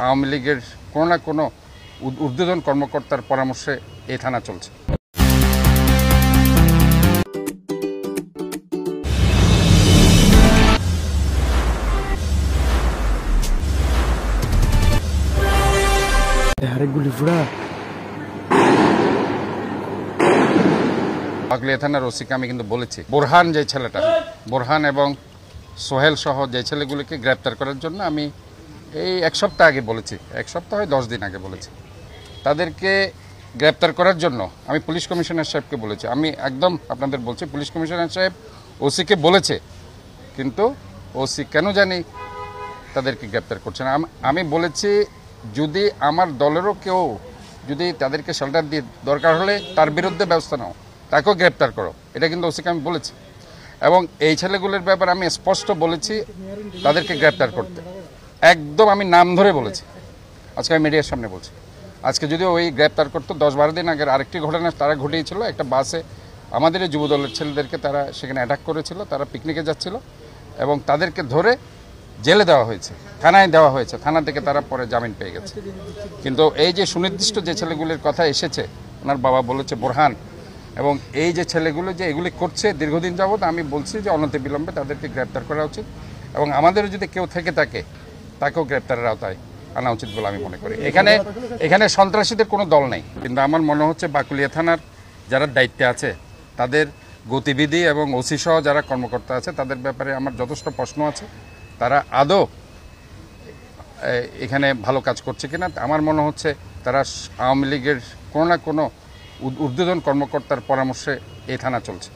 আওয়ামী লীগের কোনো না কোনো ঊর্ধ্বতন কর্মকর্তার পরামর্শে এই থানা চলছে। বাকলিয়া থানার ওসিকে আমি কিন্তু বলেছি বোরহান যে ছেলেটা, বোরহান এবং সোহেল সহ যে ছেলেগুলিকে গ্রেপ্তার করার জন্য আমি এই এক সপ্তাহ আগে বলেছি, এক সপ্তাহ 10 দিন আগে বলেছি। তাদেরকে গ্রেপ্তার করার জন্য আমি পুলিশ কমিশনার সাহেবকে বলেছি। আমি একদম আপনাদের বলছি, পুলিশ কমিশনার সাহেব ওসিকে বলেছে, কিন্তু ওসি কেন জানি তাদেরকে গ্রেপ্তার করছে না। আমি বলেছি যদি আমার দলেরও কেউ যদি তাদেরকে শেল্টার দিয়ে দরকার হলে তার বিরুদ্ধে ব্যবস্থা নাও, তাকেও গ্রেপ্তার করো, এটা কিন্তু ওসিকে আমি বলেছি। এবং এই ছেলেগুলোর ব্যাপারে আমি স্পষ্ট বলেছি তাদেরকে গ্রেপ্তার করতে, একদম আমি নাম ধরে বলেছি। আজকে আমি মিডিয়ার সামনে বলছি, আজকে যদি ওই গ্রেপ্তার করতো 10-12 দিন আগের আরেকটি ঘটনা তারা ঘটিয়েছিল। একটা বাসে আমাদের যুবদলের ছেলেদেরকে তারা সেখানে অ্যাটাক করেছিল, তারা পিকনিকে যাচ্ছিল এবং তাদেরকে ধরে জেলে দেওয়া হয়েছে, থানায় দেওয়া হয়েছে, থানা থেকে তারা পরে জামিন পেয়ে গেছে। কিন্তু এই যে সুনির্দিষ্ট যে ছেলেগুলির কথা এসেছে, ওনার বাবা বলেছে বোরহান, এবং এই যে ছেলেগুলো যে এগুলি করছে দীর্ঘদিন যাবৎ, আমি বলছি যে অনতিবিলম্বে তাদেরকে গ্রেপ্তার করা উচিত এবং আমাদেরও যদি কেউ থেকে থাকে তাকেও গ্রেপ্তারের আওতায় আনা উচিত বলে আমি মনে করি। এখানে সন্ত্রাসীদের কোনো দল নেই, কিন্তু আমার মনে হচ্ছে বাকলিয়া থানার যারা দায়িত্বে আছে তাদের গতিবিধি এবং ওসি সহ যারা কর্মকর্তা আছে তাদের ব্যাপারে আমার যথেষ্ট প্রশ্ন আছে। তারা আদৌ এখানে ভালো কাজ করছে কিনা। আমার মনে হচ্ছে তারা আওয়ামী লীগের কোনো না কোনো ঊর্ধ্বতন কর্মকর্তার পরামর্শে এই থানা চলছে।